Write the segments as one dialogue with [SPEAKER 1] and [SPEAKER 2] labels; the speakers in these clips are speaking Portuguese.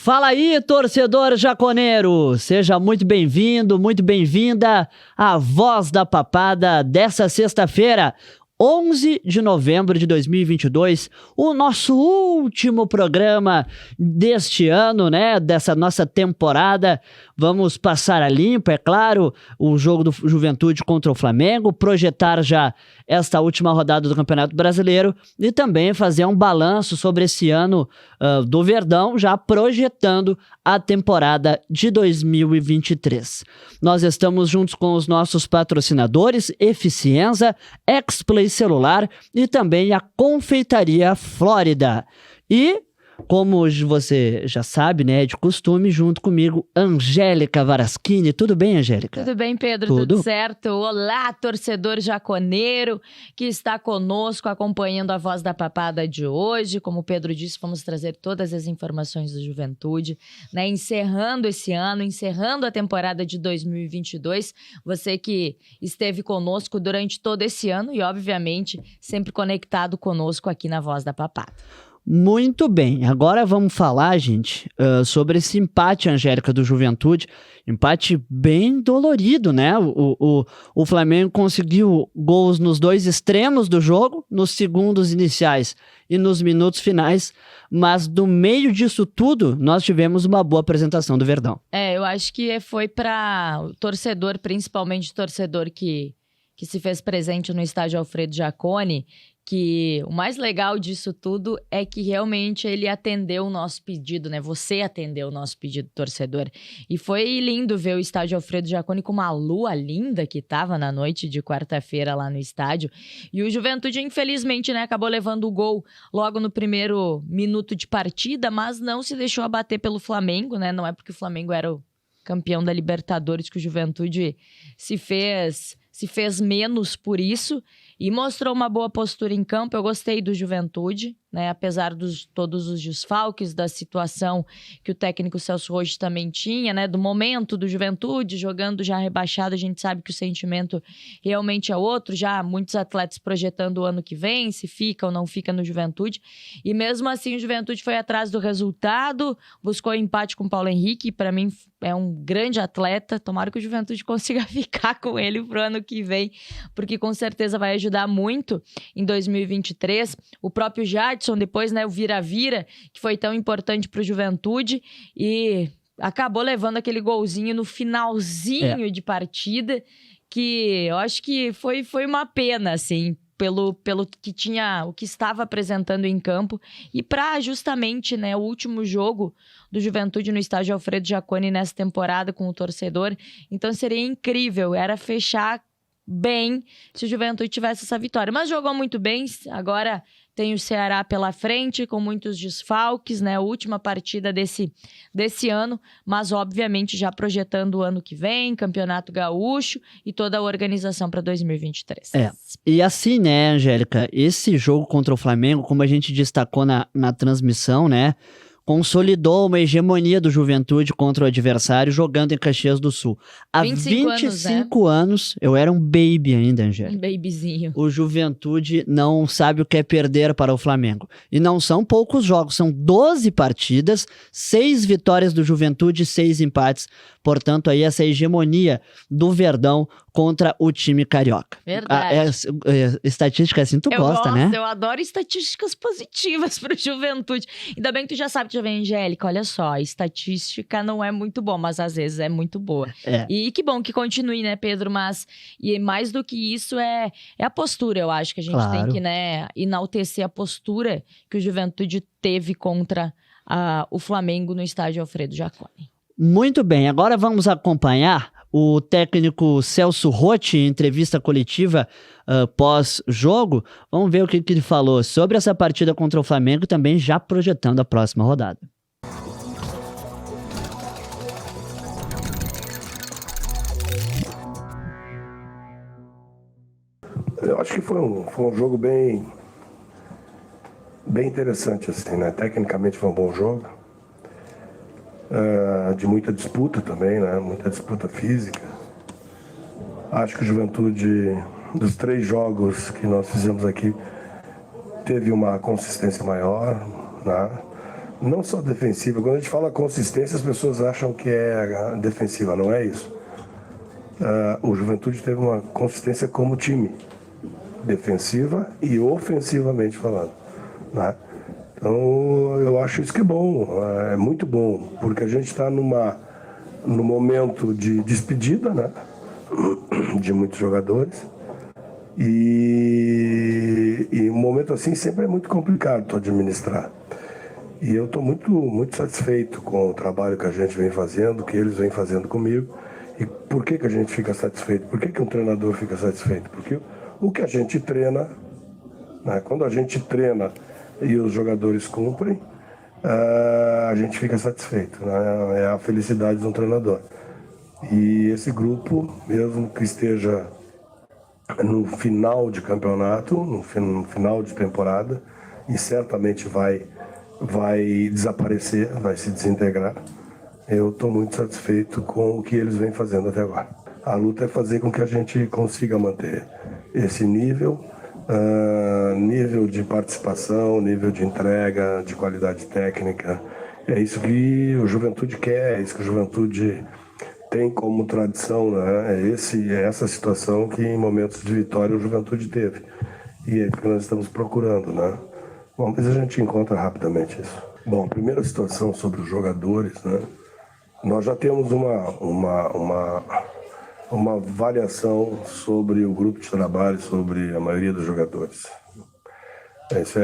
[SPEAKER 1] Fala aí, torcedor jaconeiro! Seja muito bem-vindo, muito bem-vinda à Voz da Papada dessa sexta-feira, 11 de novembro de 2022, o nosso último programa deste ano, né, dessa nossa temporada. Vamos passar a limpo, é claro, o jogo do Juventude contra o Flamengo, projetar já esta última rodada do Campeonato Brasileiro e também fazer um balanço sobre esse ano do Verdão, já projetando a temporada de 2023. Nós estamos juntos com os nossos patrocinadores, Eficienza, X-Play Celular e também a Confeitaria Flórida. E, como você já sabe, né, é de costume, junto comigo, Angélica Varaschini. Tudo bem, Angélica?
[SPEAKER 2] Tudo bem, Pedro? Tudo certo? Olá, torcedor jaconeiro que está conosco acompanhando a Voz da Papada de hoje. Como o Pedro disse, vamos trazer todas as informações do Juventude, né? Encerrando esse ano, encerrando a temporada de 2022. Você que esteve conosco durante todo esse ano e, obviamente, sempre conectado conosco aqui na Voz da Papada.
[SPEAKER 1] Muito bem, agora vamos falar, gente, sobre esse empate, Angélica, do Juventude. Empate bem dolorido, né? O Flamengo conseguiu gols nos dois extremos do jogo, nos segundos iniciais e nos minutos finais, mas no meio disso tudo, nós tivemos uma boa apresentação do Verdão.
[SPEAKER 2] Eu acho que foi para o torcedor, principalmente o torcedor que se fez presente no estádio Alfredo Jaconi, que o mais legal disso tudo é que realmente ele atendeu o nosso pedido, né? Você atendeu o nosso pedido, torcedor. E foi lindo ver o estádio Alfredo Jaconi com uma lua linda que tava na noite de quarta-feira lá no estádio. E o Juventude, infelizmente, né, acabou levando o gol logo no primeiro minuto de partida, mas não se deixou abater pelo Flamengo, né? Não é porque o Flamengo era o campeão da Libertadores que o Juventude se fez menos por isso e mostrou uma boa postura em campo. Eu gostei do Juventude, né? Apesar de todos os desfalques, da situação que o técnico Celso Roth também tinha, né? Do momento do Juventude, jogando já rebaixado, a gente sabe que o sentimento realmente é outro, já muitos atletas projetando o ano que vem, se fica ou não fica no Juventude, e mesmo assim o Juventude foi atrás do resultado, buscou empate com o Paulo Henrique, para mim é um grande atleta, tomara que o Juventude consiga ficar com ele pro ano que vem, porque com certeza vai ajudar muito em 2023. O próprio Jadson, depois, né, o vira-vira, que foi tão importante pro Juventude e acabou levando aquele golzinho no finalzinho de partida, que eu acho que foi uma pena, assim, pelo que tinha, o que estava apresentando em campo, e para justamente, né, o último jogo do Juventude no estádio Alfredo Jaconi nessa temporada com o torcedor. Então seria incrível, era fechar bem se o Juventude tivesse essa vitória. Mas jogou muito bem, agora tem o Ceará pela frente, com muitos desfalques, né? A última partida desse ano, mas obviamente já projetando o ano que vem, Campeonato Gaúcho e toda a organização para 2023.
[SPEAKER 1] E assim, né, Angélica, esse jogo contra o Flamengo, como a gente destacou na transmissão, né, consolidou uma hegemonia do Juventude contra o adversário jogando em Caxias do Sul. Há 25 anos, eu era um baby ainda, Angélica.
[SPEAKER 2] Um babyzinho.
[SPEAKER 1] O Juventude não sabe o que é perder para o Flamengo. E não são poucos jogos, são 12 partidas, 6 vitórias do Juventude e 6 empates. Portanto, aí essa hegemonia do Verdão contra o time carioca.
[SPEAKER 2] Verdade.
[SPEAKER 1] Estatística assim, tu gosta, né?
[SPEAKER 2] Eu adoro estatísticas positivas pro Juventude. Ainda bem que tu já sabe, já vem, Angélica, olha só, a estatística não é muito boa, mas às vezes é muito boa. E que bom que continue, né, Pedro? Mas, e mais do que isso, é a postura, eu acho que a gente tem que, né, enaltecer a postura que o Juventude teve contra o Flamengo no estádio Alfredo Jaconi.
[SPEAKER 1] Muito bem, agora vamos acompanhar o técnico Celso Roth em entrevista coletiva pós-jogo. Vamos ver o que ele falou sobre essa partida contra o Flamengo, também já projetando a próxima rodada.
[SPEAKER 3] Eu acho que foi um jogo bem interessante, assim, né? Tecnicamente foi um bom jogo. De muita disputa também, né? Muita disputa física. Acho que o Juventude, dos 3 jogos que nós fizemos aqui, teve uma consistência maior, né? não só defensiva. Quando a gente fala consistência, as pessoas acham que é defensiva, não é isso. O Juventude teve uma consistência como time, defensiva e ofensivamente falando, né? Então, eu acho isso que é bom, é muito bom, porque a gente está no momento de despedida, né, de muitos jogadores, e um momento assim sempre é muito complicado de administrar. E eu estou muito satisfeito com o trabalho que a gente vem fazendo, que eles vêm fazendo comigo. E por que a gente fica satisfeito? Por que um treinador fica satisfeito? Porque o que a gente treina, né, quando a gente treina e os jogadores cumprem, a gente fica satisfeito, né? É a felicidade de um treinador. E esse grupo, mesmo que esteja no final de campeonato, no final de temporada, e certamente vai desaparecer, vai se desintegrar, eu estou muito satisfeito com o que eles vêm fazendo até agora. A luta é fazer com que a gente consiga manter esse nível, nível de participação, nível de entrega, de qualidade técnica. É isso que o Juventude quer, é isso que o Juventude tem como tradição, né? É essa situação que em momentos de vitória o Juventude teve. E é o que nós estamos procurando, né? Bom, mas a gente encontra rapidamente isso. Bom, a primeira situação sobre os jogadores, né? Nós já temos uma variação sobre o grupo de trabalho, sobre a maioria dos jogadores. Isso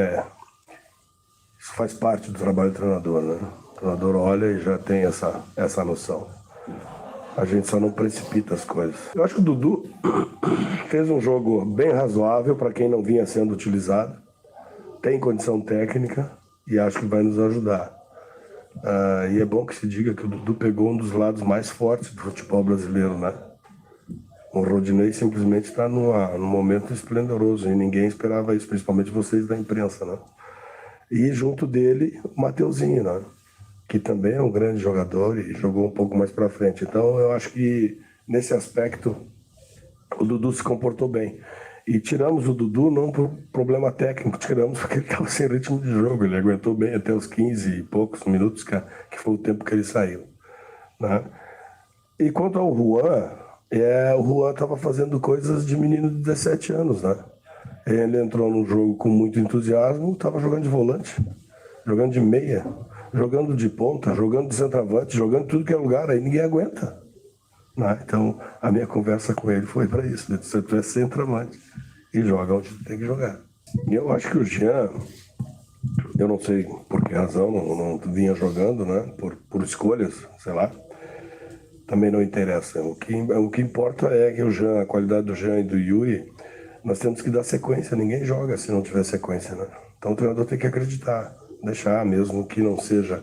[SPEAKER 3] faz parte do trabalho do treinador, né? O treinador olha e já tem essa noção. A gente só não precipita as coisas. Eu acho que o Dudu fez um jogo bem razoável para quem não vinha sendo utilizado. Tem condição técnica e acho que vai nos ajudar. E é bom que se diga que o Dudu pegou um dos lados mais fortes do futebol brasileiro, né? O Rodinei simplesmente está num momento esplendoroso e ninguém esperava isso, principalmente vocês da imprensa, né? E junto dele, o Mateuzinho, né? Que também é um grande jogador e jogou um pouco mais para frente. Então, eu acho que nesse aspecto o Dudu se comportou bem. E tiramos o Dudu não por problema técnico, tiramos porque ele estava sem ritmo de jogo. Ele aguentou bem até os 15 e poucos minutos, que foi o tempo que ele saiu, né? E quanto ao Juan, o Juan estava fazendo coisas de menino de 17 anos, né? Ele entrou no jogo com muito entusiasmo, estava jogando de volante, jogando de meia, jogando de ponta, jogando de centroavante, jogando tudo que é lugar, aí ninguém aguenta, né? Então, a minha conversa com ele foi para isso, né? Se tu é centroavante e joga onde tu tem que jogar. E eu acho que o Jean, eu não sei por que razão, não vinha jogando, né? Por escolhas, sei lá. Também não interessa. O que importa é que o Jean, a qualidade do Jean e do Yuri, nós temos que dar sequência. Ninguém joga se não tiver sequência, né? Então o treinador tem que acreditar, deixar, mesmo que não seja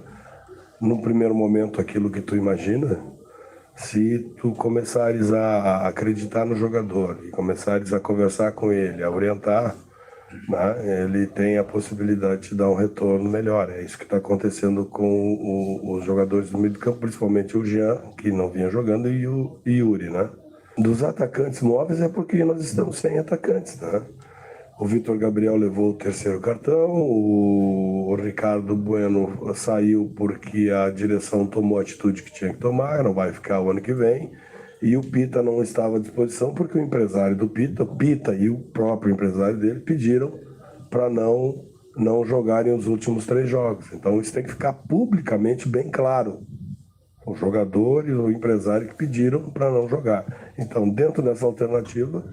[SPEAKER 3] no primeiro momento aquilo que tu imagina. Se tu começares a acreditar no jogador e começares a conversar com ele, a orientar, né, ele tem a possibilidade de te dar um retorno melhor. É isso que está acontecendo com os jogadores do meio do campo, principalmente o Jean, que não vinha jogando, e o Yuri, né? Dos atacantes móveis é porque nós estamos sem atacantes, né? O Vitor Gabriel levou o terceiro cartão, o Ricardo Bueno saiu porque a direção tomou a atitude que tinha que tomar, não vai ficar o ano que vem. E o Pita não estava à disposição porque o empresário do Pita, o Pita e o próprio empresário dele pediram para não jogarem os últimos 3 jogos. Então isso tem que ficar publicamente bem claro. O jogador e o empresário que pediram para não jogar. Então, dentro dessa alternativa,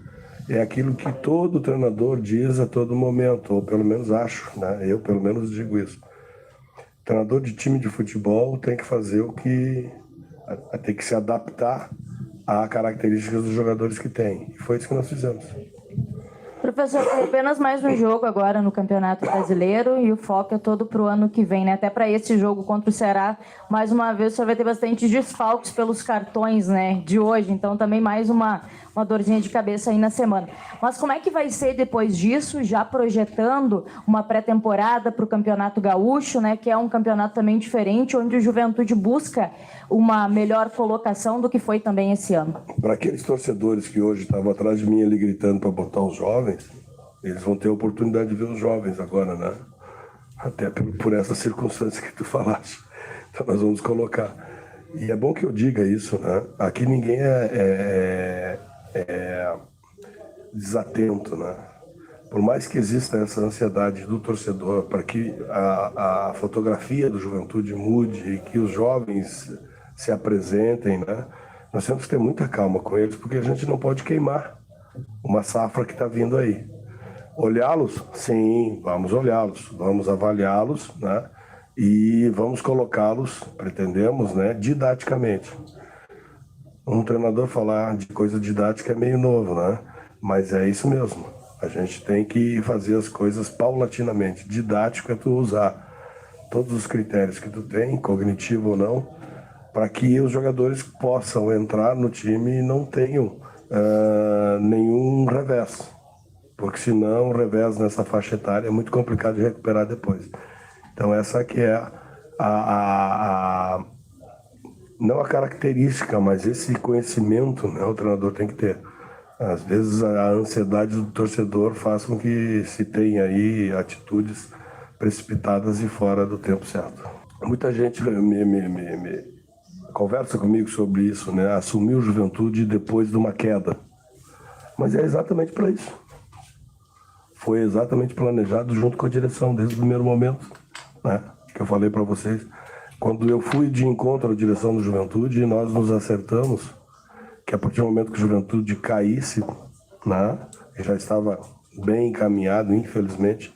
[SPEAKER 3] é aquilo que todo treinador diz a todo momento, ou pelo menos acho, né? Eu pelo menos digo isso. O treinador de time de futebol tem que fazer tem que se adaptar a características dos jogadores que tem. E foi isso que nós fizemos.
[SPEAKER 4] Professor, tem apenas mais um jogo agora no Campeonato Brasileiro e o foco é todo para o ano que vem, né? Até para esse jogo contra o Ceará, mais uma vez, só vai ter bastante desfalques pelos cartões, né, de hoje. Então, também mais uma dorzinha de cabeça aí na semana. Mas como é que vai ser depois disso, já projetando uma pré-temporada para o Campeonato Gaúcho, né, que é um campeonato também diferente, onde o Juventude busca uma melhor colocação do que foi também esse ano?
[SPEAKER 3] Para aqueles torcedores que hoje estavam atrás de mim ali gritando para botar os jovens, eles vão ter a oportunidade de ver os jovens agora, né? até por essa circunstância que tu falaste. Então nós vamos colocar. E é bom que eu diga isso, né? Aqui ninguém é desatento, né? Por mais que exista essa ansiedade do torcedor para que a fotografia do Juventude mude e que os jovens se apresentem, né? Nós temos que ter muita calma com eles, porque a gente não pode queimar uma safra que está vindo aí. Olhá-los? Sim, vamos olhá-los, vamos avaliá-los, né? E vamos colocá-los, pretendemos, né, didaticamente. Um treinador falar de coisa didática é meio novo, né? Mas é isso mesmo. A gente tem que fazer as coisas paulatinamente. Didático é tu usar todos os critérios que tu tem, cognitivo ou não, para que os jogadores possam entrar no time e não tenham nenhum revés. Porque senão o revés nessa faixa etária é muito complicado de recuperar depois. Então essa que é não a característica, mas esse conhecimento, né, o treinador tem que ter. Às vezes a ansiedade do torcedor faz com que se tenha aí atitudes precipitadas e fora do tempo certo. Muita gente me conversa comigo sobre isso, né? Assumir o Juventude depois de uma queda. Mas é exatamente para isso. Foi exatamente planejado junto com a direção, desde o primeiro momento, né? Que eu falei para vocês. Quando eu fui de encontro à direção do Juventude, nós nos acertamos que a partir do momento que o Juventude caísse, né? Que já estava bem encaminhado, infelizmente,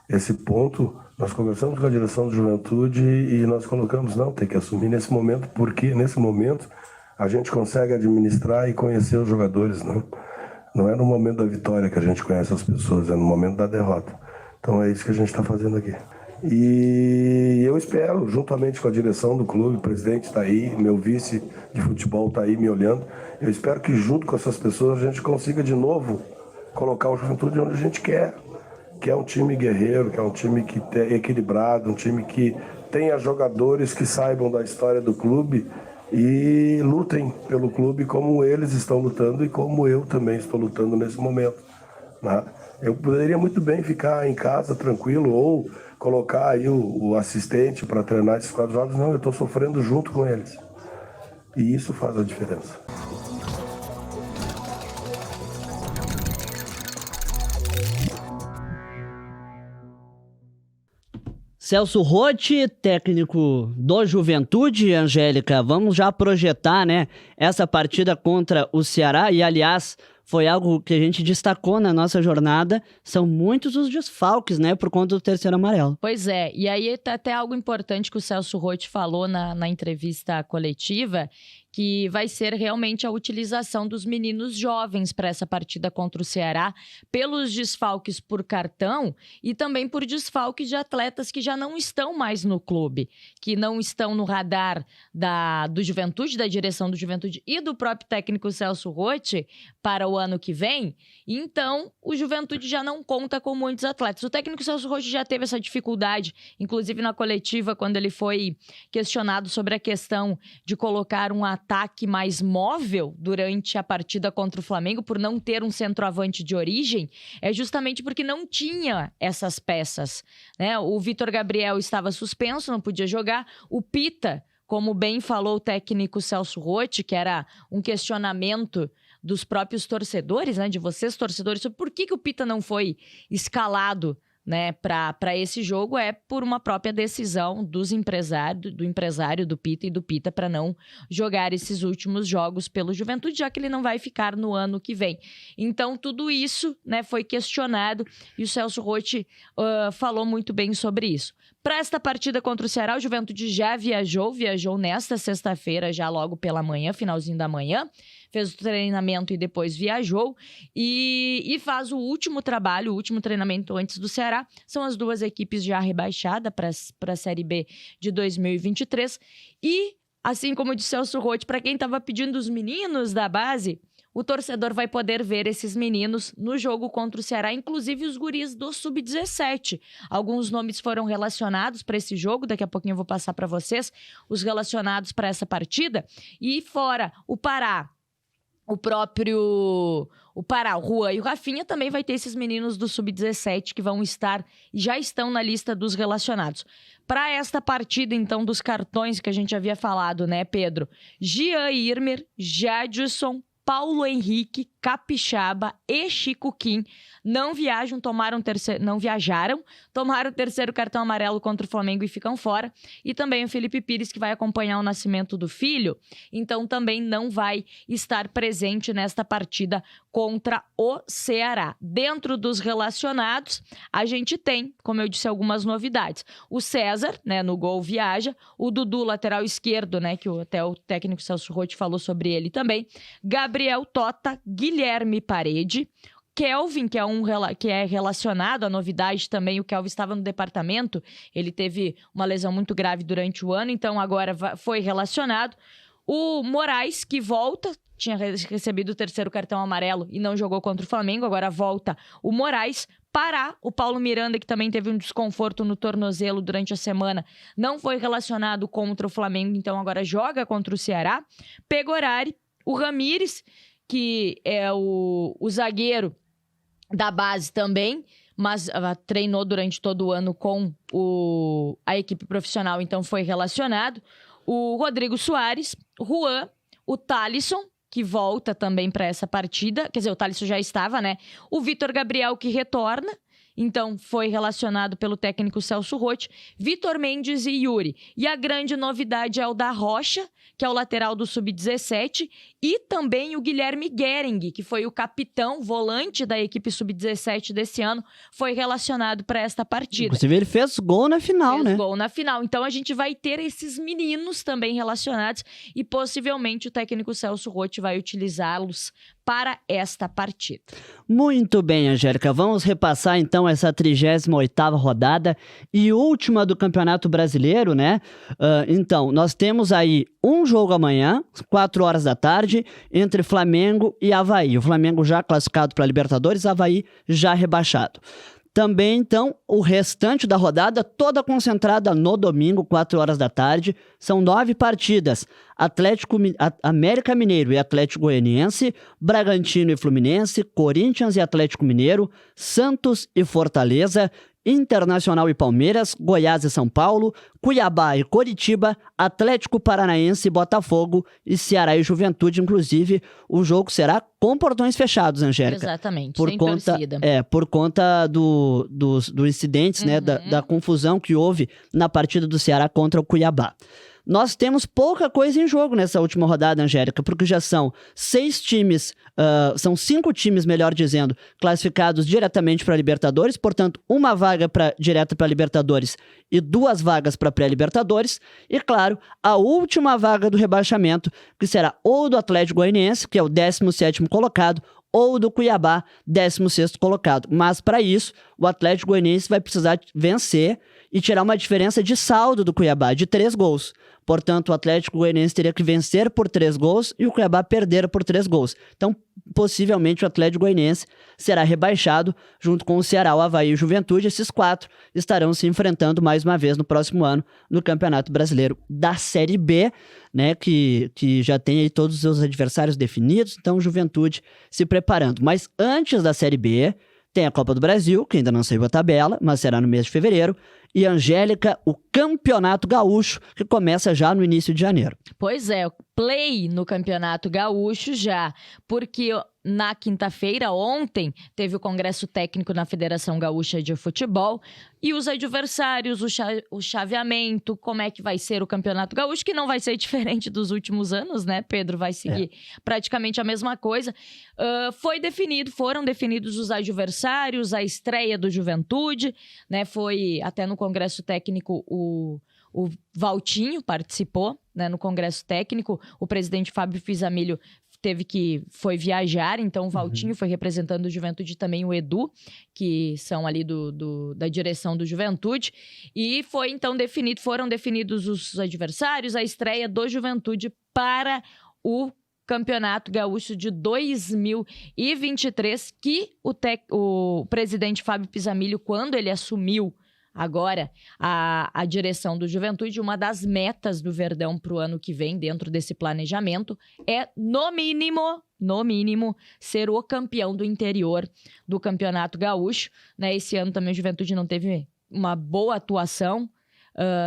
[SPEAKER 3] esse ponto, nós conversamos com a direção do Juventude e nós colocamos, não, tem que assumir nesse momento, porque nesse momento a gente consegue administrar e conhecer os jogadores, né? Não é no momento da vitória que a gente conhece as pessoas, é no momento da derrota. Então é isso que a gente está fazendo aqui. E eu espero, juntamente com a direção do clube, o presidente está aí, meu vice de futebol está aí me olhando, eu espero que junto com essas pessoas a gente consiga de novo colocar o Juventude onde a gente quer, que é um time guerreiro, que é um time que é equilibrado, um time que tenha jogadores que saibam da história do clube e lutem pelo clube como eles estão lutando e como eu também estou lutando nesse momento, né? Eu poderia muito bem ficar em casa tranquilo ou colocar aí o assistente para treinar esses 4 jogos. Não, eu estou sofrendo junto com eles. E isso faz a diferença.
[SPEAKER 1] Celso Roth, técnico do Juventude. Angélica, vamos já projetar, né, essa partida contra o Ceará. E, aliás, foi algo que a gente destacou na nossa jornada. São muitos os desfalques, né, por conta do terceiro amarelo.
[SPEAKER 2] Pois é, e aí tá até algo importante que o Celso Roth falou na entrevista coletiva, que vai ser realmente a utilização dos meninos jovens para essa partida contra o Ceará, pelos desfalques por cartão e também por desfalques de atletas que já não estão mais no clube, que não estão no radar do Juventude, da direção do Juventude e do próprio técnico Celso Roth para o ano que vem. Então, o Juventude já não conta com muitos atletas. O técnico Celso Roth já teve essa dificuldade, inclusive na coletiva, quando ele foi questionado sobre a questão de colocar um ataque mais móvel durante a partida contra o Flamengo, por não ter um centroavante de origem, é justamente porque não tinha essas peças, né? O Vitor Gabriel estava suspenso, não podia jogar. O Pita, como bem falou o técnico Celso Roth, que era um questionamento dos próprios torcedores, né, de vocês torcedores, sobre por que o Pita não foi escalado, né, para esse jogo, é por uma própria decisão do empresário do Pita e do Pita para não jogar esses últimos jogos pelo Juventude, já que ele não vai ficar no ano que vem. Então, tudo isso, né, foi questionado e o Celso Roth falou muito bem sobre isso. Para esta partida contra o Ceará, o Juventude já viajou nesta sexta-feira, já logo pela manhã, finalzinho da manhã, fez o treinamento e depois viajou e faz o último trabalho, o último treinamento antes do Ceará. São as duas equipes já rebaixadas para a Série B de 2023. E, assim como disse Celso Roth, para quem estava pedindo os meninos da base, o torcedor vai poder ver esses meninos no jogo contra o Ceará, inclusive os guris do Sub-17. Alguns nomes foram relacionados para esse jogo, daqui a pouquinho eu vou passar para vocês os relacionados para essa partida. E fora o Pará, o Pará, o Juan e o Rafinha, também vai ter esses meninos do Sub-17 que vão estar e já estão na lista dos relacionados. Para esta partida, então, dos cartões que a gente havia falado, né, Pedro? Jean Irmer, Jadson, Paulo Henrique, Capixaba e Chico Kim não viajaram, tomaram o terceiro cartão amarelo contra o Flamengo e ficam fora. E também o Felipe Pires, que vai acompanhar o nascimento do filho, então também não vai estar presente nesta partida contra o Ceará. Dentro dos relacionados, a gente tem, como eu disse, algumas novidades. O César, né, no gol viaja, o Dudu, lateral esquerdo, né, que até o técnico Celso Roth falou sobre ele também, Gabriel Tota, Guilherme Parede, Kelvin, que é relacionado, a novidade também, o Kelvin estava no departamento, ele teve uma lesão muito grave durante o ano, então agora foi relacionado. O Moraes, que volta, tinha recebido o terceiro cartão amarelo e não jogou contra o Flamengo, agora volta o Moraes. Pará, o Paulo Miranda, que também teve um desconforto no tornozelo durante a semana, não foi relacionado contra o Flamengo, então agora joga contra o Ceará. Pegorari, o Ramires, que é o zagueiro da base também, mas treinou durante todo o ano com a equipe profissional, então foi relacionado. O Rodrigo Soares, Juan, o Thalisson, que volta também para essa partida, quer dizer, o Thalisson já estava, né? O Vitor Gabriel, que retorna, então foi relacionado pelo técnico Celso Roth, Vitor Mendes e Yuri. E a grande novidade é o da Rocha, que é o lateral do Sub-17, e também o Guilherme Gering, que foi o capitão, volante da equipe Sub-17 desse ano, foi relacionado para esta partida.
[SPEAKER 1] Inclusive ele fez gol na final, né?
[SPEAKER 2] Fez gol na final. Então a gente vai ter esses meninos também relacionados e possivelmente o técnico Celso Roth vai utilizá-los para esta partida.
[SPEAKER 1] Muito bem, Angélica. Vamos repassar então essa 38ª rodada e última do Campeonato Brasileiro, né? Então, nós temos aí um jogo amanhã, 4 horas da tarde, entre Flamengo e Avaí. O Flamengo já classificado para a Libertadores, Avaí já rebaixado. Também, então, o restante da rodada toda concentrada no domingo, 4 horas da tarde. São 9 partidas. América Mineiro e Atlético Goianiense, Bragantino e Fluminense, Corinthians e Atlético Mineiro, Santos e Fortaleza, Internacional e Palmeiras, Goiás e São Paulo, Cuiabá e Coritiba, Atlético Paranaense e Botafogo e Ceará e Juventude. Inclusive, o jogo será com portões fechados, Angélica.
[SPEAKER 2] Exatamente,
[SPEAKER 1] sem torcida. Por conta dos incidentes, né, da confusão que houve na partida do Ceará contra o Cuiabá. Nós temos pouca coisa em jogo nessa última rodada, Angélica, porque já são 6 times, são 5 times, melhor dizendo, classificados diretamente para a Libertadores, portanto, uma vaga direta para a Libertadores e 2 vagas para a pré-Libertadores, e claro, a última vaga do rebaixamento, que será ou do Atlético Goianiense, que é o 17º colocado, ou do Cuiabá, 16º colocado. Mas, para isso, o Atlético Goianiense vai precisar vencer e tirar uma diferença de saldo do Cuiabá, de 3 gols. Portanto, o Atlético Goianiense teria que vencer por 3 gols e o Cuiabá perder por 3 gols. Então, possivelmente, o Atlético Goianiense será rebaixado junto com o Ceará, o Avaí e o Juventude. Esses 4 estarão se enfrentando mais uma vez no próximo ano no Campeonato Brasileiro da Série B, né, que já tem aí todos os seus adversários definidos. Então, Juventude se preparando. Mas antes da Série B, tem a Copa do Brasil, que ainda não saiu a tabela, mas será no mês de fevereiro. E, Angélica, o Campeonato Gaúcho, que começa já no início de janeiro.
[SPEAKER 2] Pois é, play no Campeonato Gaúcho já, porque na quinta-feira, ontem, teve o Congresso Técnico na Federação Gaúcha de Futebol e os adversários, o chaveamento, como é que vai ser o Campeonato Gaúcho, que não vai ser diferente dos últimos anos, né, Pedro? Vai seguir praticamente a mesma coisa. Foram definidos os adversários, a estreia do Juventude, né, foi até no Congresso Técnico o Valtinho participou, né, no Congresso Técnico, o presidente Fábio Fisamilho foi viajar, então o Valtinho foi representando o Juventude, também o Edu, que são ali da direção do Juventude, e foram definidos os adversários, a estreia do Juventude para o Campeonato Gaúcho de 2023, que o presidente Fábio Fisamilho, quando ele assumiu agora a direção do Juventude, uma das metas do Verdão para o ano que vem, dentro desse planejamento, é, no mínimo, ser o campeão do interior do Campeonato Gaúcho, né? Esse ano também o Juventude não teve uma boa atuação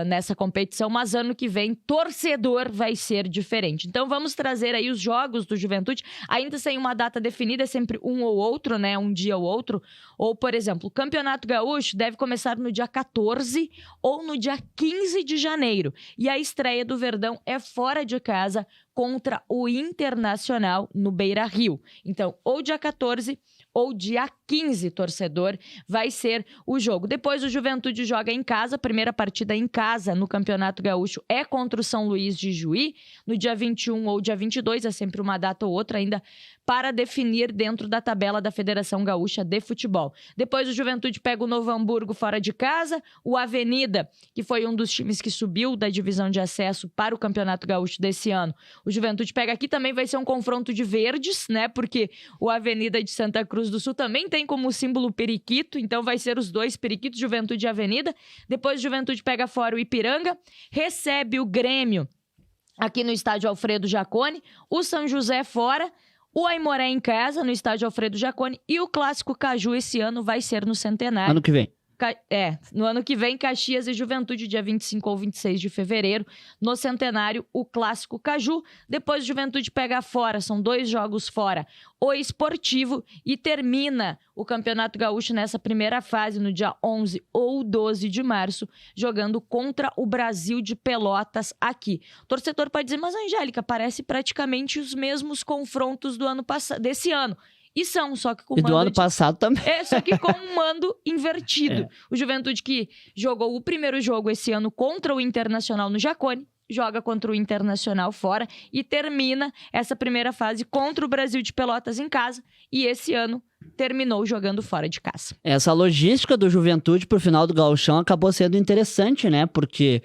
[SPEAKER 2] nessa competição, mas ano que vem torcedor vai ser diferente. Então vamos trazer aí os jogos do Juventude, ainda sem uma data definida, é sempre um ou outro, né? Um dia ou outro. Ou, por exemplo, o Campeonato Gaúcho deve começar no dia 14 ou no dia 15 de janeiro. E a estreia do Verdão é fora de casa contra o Internacional no Beira-Rio. Então, ou dia 14 ou dia 15, torcedor, vai ser o jogo. Depois o Juventude joga em casa, a primeira partida em casa no Campeonato Gaúcho é contra o São Luís de Juí, no dia 21 ou dia 22, é sempre uma data ou outra ainda para definir dentro da tabela da Federação Gaúcha de Futebol. Depois o Juventude pega o Novo Hamburgo fora de casa, o Avenida, que foi um dos times que subiu da divisão de acesso para o Campeonato Gaúcho desse ano. O Juventude pega aqui, também vai ser um confronto de verdes, né? Porque o Avenida de Santa Cruz do Sul também tem como símbolo periquito, então vai ser os dois, periquitos, Juventude e Avenida. Depois o Juventude pega fora o Ipiranga, recebe o Grêmio aqui no estádio Alfredo Jaconi, o São José fora, o Aimoré em casa, no estádio Alfredo Jaconi, e o Clássico Caju esse ano vai ser no Centenário.
[SPEAKER 1] Ano que vem.
[SPEAKER 2] No ano que vem, Caxias e Juventude, dia 25 ou 26 de fevereiro, no Centenário, o Clássico Caju. Depois Juventude pega fora, são 2 jogos fora, o Esportivo, e termina o Campeonato Gaúcho nessa primeira fase, no dia 11 ou 12 de março, jogando contra o Brasil de Pelotas aqui. O torcedor pode dizer, mas Angélica, parece praticamente os mesmos confrontos do ano passado, desse ano. E são, só que com
[SPEAKER 1] E do ano passado também.
[SPEAKER 2] só que com um mando invertido.
[SPEAKER 1] É.
[SPEAKER 2] O Juventude que jogou o primeiro jogo esse ano contra o Internacional no Jaconi, joga contra o Internacional fora e termina essa primeira fase contra o Brasil de Pelotas em casa. E esse ano terminou jogando fora de casa.
[SPEAKER 1] Essa logística do Juventude pro final do Gauchão acabou sendo interessante, né? Porque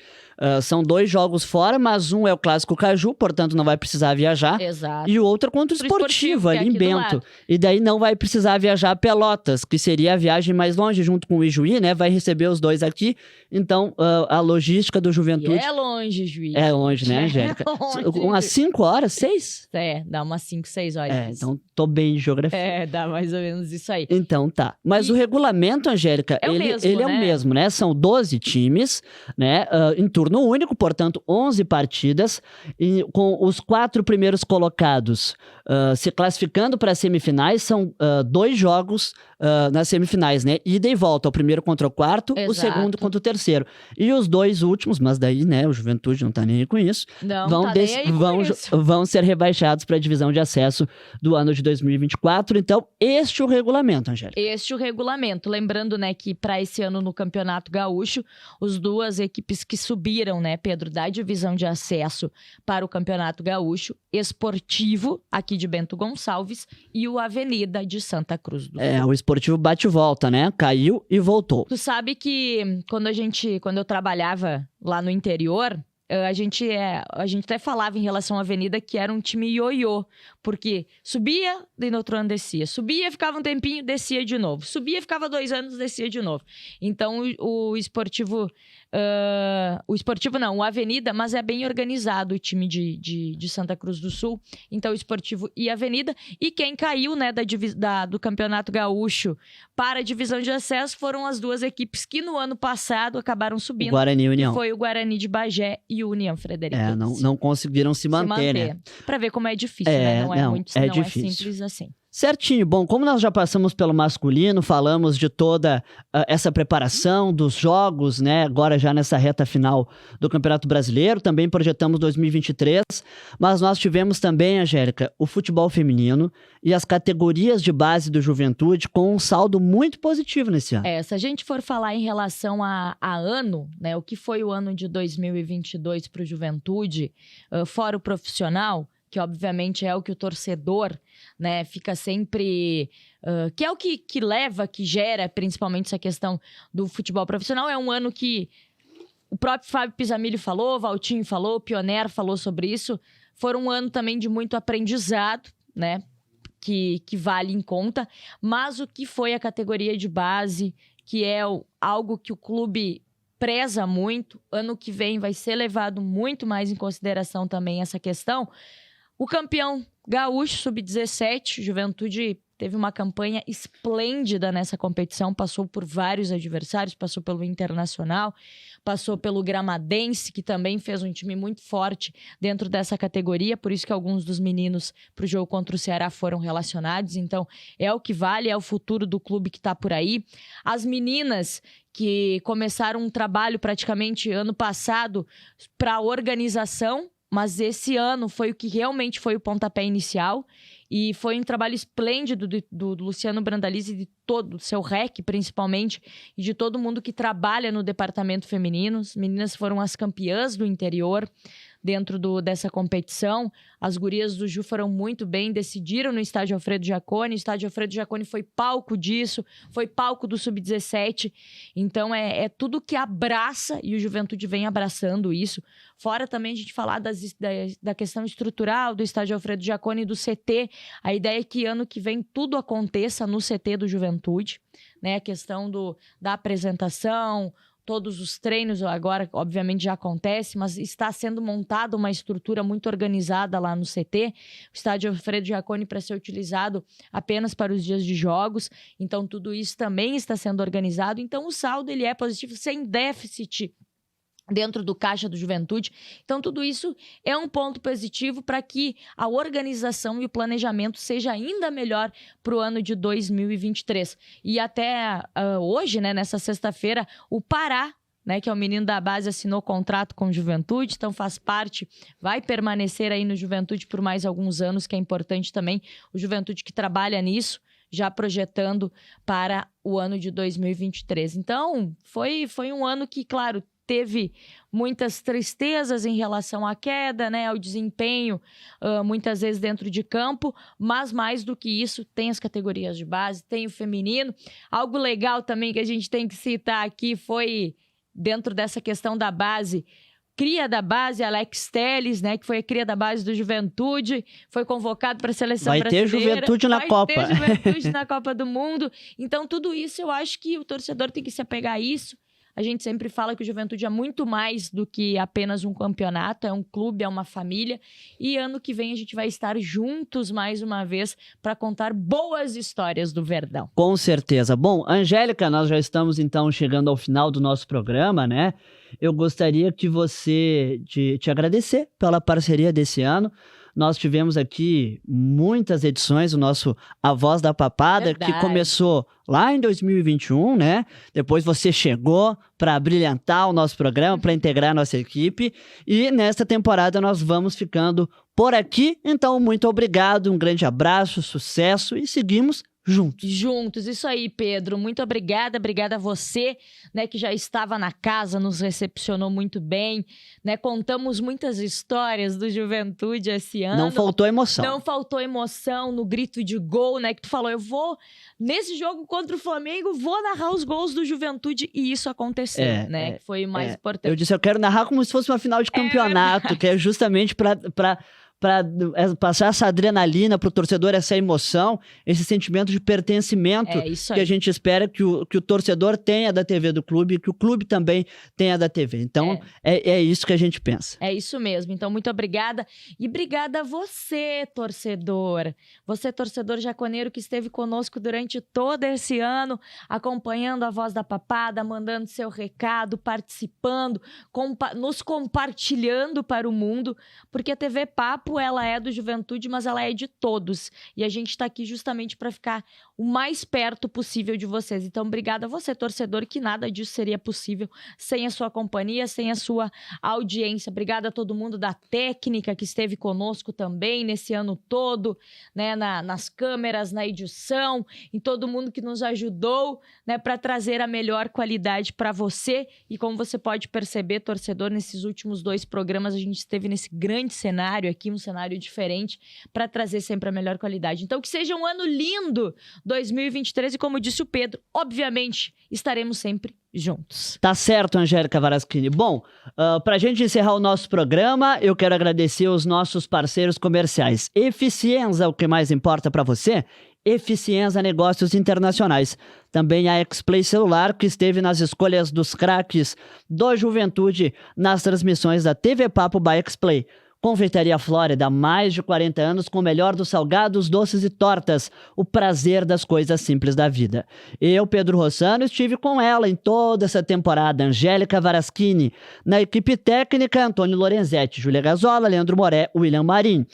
[SPEAKER 1] são 2 jogos fora, mas um é o Clássico Caju, portanto não vai precisar viajar.
[SPEAKER 2] Exato.
[SPEAKER 1] E o outro é contra o Esportivo,
[SPEAKER 2] que é
[SPEAKER 1] ali em
[SPEAKER 2] aqui do
[SPEAKER 1] Bento.
[SPEAKER 2] lado.
[SPEAKER 1] E daí não vai precisar viajar a Pelotas, que seria a viagem mais longe, junto com o Ijuí, né? Vai receber os 2 aqui. Então, a logística do Juventude...
[SPEAKER 2] E é longe, Juiz.
[SPEAKER 1] É longe, né, Angélica?
[SPEAKER 2] longe.
[SPEAKER 1] Umas 5 horas, 6?
[SPEAKER 2] Dá umas 5, 6 horas.
[SPEAKER 1] Então tô bem de geografia.
[SPEAKER 2] Dá mais ou menos isso aí.
[SPEAKER 1] Então tá. Mas o regulamento, Angélica,
[SPEAKER 2] É o
[SPEAKER 1] ele
[SPEAKER 2] mesmo,
[SPEAKER 1] é o
[SPEAKER 2] né?
[SPEAKER 1] mesmo, né? São 12 times, né? Em turno único, portanto, 11 partidas, e com os 4 primeiros colocados se classificando para as semifinais, são 2 jogos nas semifinais, né? Ida e volta, o primeiro contra o quarto, o
[SPEAKER 2] Exato.
[SPEAKER 1] segundo contra o terceiro. E os 2 últimos, mas daí, né, o Juventude não tá nem aí com isso,
[SPEAKER 2] Não, tá nem aí com isso.
[SPEAKER 1] vão ser rebaixados para a divisão de acesso do ano de 2024. Então, este é o regulamento, Angélica.
[SPEAKER 2] Este é o regulamento. Lembrando, né, que para esse ano no Campeonato Gaúcho, as 2 equipes que subiram, né, Pedro, da divisão de acesso para o Campeonato Gaúcho, Esportivo, aqui de Bento Gonçalves, e o Avenida de Santa Cruz do Sul.
[SPEAKER 1] O Esportivo bate e volta, né? Caiu e voltou.
[SPEAKER 2] Tu sabe que quando eu trabalhava lá no interior, a gente até falava em relação à Avenida que era um time ioiô, porque subia, daí no outro ano descia. Subia, ficava um tempinho, descia de novo. Subia, ficava 2 anos, descia de novo. Então, o Esportivo não, o Avenida, mas é bem organizado o time de Santa Cruz do Sul. Então, o Esportivo e a Avenida. E quem caiu, né, do Campeonato Gaúcho para a divisão de acesso foram as 2 equipes que no ano passado acabaram subindo.
[SPEAKER 1] O Guarani e União.
[SPEAKER 2] Foi o Guarani de Bagé e o União Frederiquense.
[SPEAKER 1] Não conseguiram se manter, né?
[SPEAKER 2] Pra ver como é difícil, né? Não é
[SPEAKER 1] difícil.
[SPEAKER 2] simples assim.
[SPEAKER 1] Certinho. Bom, como nós já passamos pelo masculino, falamos de toda essa preparação dos jogos, né? Agora já nessa reta final do Campeonato Brasileiro, também projetamos 2023, mas nós tivemos também, Angélica, o futebol feminino e as categorias de base do Juventude com um saldo muito positivo nesse ano.
[SPEAKER 2] Se a gente for falar em relação a ano, né? O que foi o ano de 2022 para o Juventude, fora o profissional, que obviamente é o que o torcedor, né, fica sempre... que é o que leva, que gera principalmente essa questão do futebol profissional. É um ano que o próprio Fábio Pisamilli falou, Valtinho falou, Pioner falou sobre isso. Foi um ano também de muito aprendizado, né, que vale em conta. Mas o que foi a categoria de base, que é algo que o clube preza muito, ano que vem vai ser levado muito mais em consideração também essa questão. O campeão Gaúcho, sub-17, Juventude teve uma campanha esplêndida nessa competição, passou por vários adversários, passou pelo Internacional, passou pelo Gramadense, que também fez um time muito forte dentro dessa categoria, por isso que alguns dos meninos para o jogo contra o Ceará foram relacionados, então é o que vale, é o futuro do clube que está por aí. As meninas que começaram um trabalho praticamente ano passado para a organização, mas esse ano foi o que realmente foi o pontapé inicial, e foi um trabalho esplêndido do Luciano Brandalize e de todo o seu REC, principalmente, e de todo mundo que trabalha no departamento feminino. As meninas foram as campeãs do interior dentro dessa competição. As gurias do Ju foram muito bem, decidiram no estádio Alfredo Jaconi. O estádio Alfredo Jaconi foi palco disso, foi palco do Sub-17. Então, é tudo que abraça, e o Juventude vem abraçando isso. Fora também a gente falar da questão estrutural do estádio Alfredo Jaconi e do CT. A ideia é que ano que vem tudo aconteça no CT do Juventude, né? A questão da apresentação, todos os treinos agora, obviamente, já acontece, mas está sendo montada uma estrutura muito organizada lá no CT. O estádio Alfredo Jaconi para ser utilizado apenas para os dias de jogos. Então, tudo isso também está sendo organizado. Então, o saldo ele é positivo, sem déficit dentro do caixa do Juventude. Então, tudo isso é um ponto positivo para que a organização e o planejamento seja ainda melhor para o ano de 2023. E até hoje, né, nessa sexta-feira, o Pará, né, que é o menino da base, assinou contrato com o Juventude, então faz parte, vai permanecer aí no Juventude por mais alguns anos, que é importante também. O Juventude que trabalha nisso, já projetando para o ano de 2023. Então, foi um ano que, claro, teve muitas tristezas em relação à queda, né, ao desempenho, muitas vezes dentro de campo, mas mais do que isso, tem as categorias de base, tem o feminino. Algo legal também que a gente tem que citar aqui foi, dentro dessa questão da base, cria da base, Alex Telles, né, que foi a cria da base do Juventude, foi convocado para a seleção brasileira.
[SPEAKER 1] Vai ter Juventude na Copa.
[SPEAKER 2] Vai ter Juventude na Copa do Mundo. Então, tudo isso eu acho que o torcedor tem que se apegar a isso. A gente sempre fala que o Juventude é muito mais do que apenas um campeonato, é um clube, é uma família. E ano que vem a gente vai estar juntos mais uma vez para contar boas histórias do Verdão.
[SPEAKER 1] Com certeza. Bom, Angélica, nós já estamos então chegando ao final do nosso programa, né? Eu gostaria que você te agradecer pela parceria desse ano. Nós tivemos aqui muitas edições, o nosso A Voz da Papada,
[SPEAKER 2] Verdade.
[SPEAKER 1] que começou lá em 2021, né? Depois você chegou para brilhantar o nosso programa, para integrar a nossa equipe. E nesta temporada nós vamos ficando por aqui. Então, muito obrigado, um grande abraço, sucesso e seguimos juntos,
[SPEAKER 2] isso aí, Pedro, muito obrigada a você, né, que já estava na casa, nos recepcionou muito bem, né, contamos muitas histórias do Juventude esse ano.
[SPEAKER 1] Não faltou emoção.
[SPEAKER 2] Não faltou emoção no grito de gol, né, que tu falou, eu vou, nesse jogo contra o Flamengo, vou narrar os gols do Juventude, e isso aconteceu, né, que foi o mais importante.
[SPEAKER 1] Eu disse, eu quero narrar como se fosse uma final de campeonato, que é justamente para passar essa adrenalina para o torcedor, essa emoção, esse sentimento de pertencimento que a gente espera que o torcedor tenha da TV do clube e que o clube também tenha da TV. Então, é isso que a gente pensa.
[SPEAKER 2] É isso mesmo. Então, muito obrigada. E obrigada a você, torcedor. Você, torcedor jaconeiro, que esteve conosco durante todo esse ano, acompanhando a Voz da Papada, mandando seu recado, participando, nos compartilhando para o mundo, porque a TV Papo, ela é do Juventude, mas ela é de todos. E a gente está aqui justamente para ficar o mais perto possível de vocês. Então, obrigada a você, torcedor, que nada disso seria possível sem a sua companhia, sem a sua audiência. Obrigada a todo mundo da técnica que esteve conosco também nesse ano todo, né, nas câmeras, na edição, e todo mundo que nos ajudou, né, para trazer a melhor qualidade para você. E como você pode perceber, torcedor, nesses últimos 2 programas a gente esteve nesse grande cenário aqui, um cenário diferente, para trazer sempre a melhor qualidade. Então, que seja um ano lindo, 2023, e como disse o Pedro, obviamente, estaremos sempre juntos.
[SPEAKER 1] Tá certo, Angélica Varaschini. Bom, pra gente encerrar o nosso programa, eu quero agradecer os nossos parceiros comerciais. Eficienza, o que mais importa para você? Eficienza Negócios Internacionais. Também a X-Play Celular, que esteve nas escolhas dos craques do Juventude nas transmissões da TV Papo by X-Play. Confeitaria Flórida, há mais de 40 anos com o melhor dos salgados, doces e tortas. O prazer das coisas simples da vida. Eu, Pedro Rossano, estive com ela em toda essa temporada. Angélica Varaschini. Na equipe técnica, Antônio Lorenzetti, Júlia Gazola, Leandro Moré, William Marim.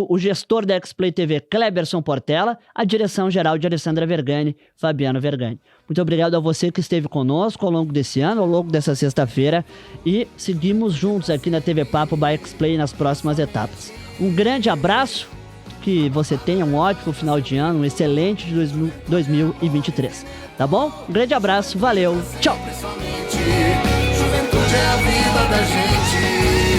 [SPEAKER 1] O gestor da X-Play TV, Kleberson Portela. A direção geral de Alessandra Vergani, Fabiano Vergani. Muito obrigado a você que esteve conosco ao longo desse ano, ao longo dessa sexta-feira. E seguimos juntos aqui na TV Papo by X-Play nas próximas etapas. Um grande abraço, que você tenha um ótimo final de ano, um excelente de 2023. Tá bom? Um grande abraço, valeu, tchau!
[SPEAKER 5] Juventude é a vida da gente.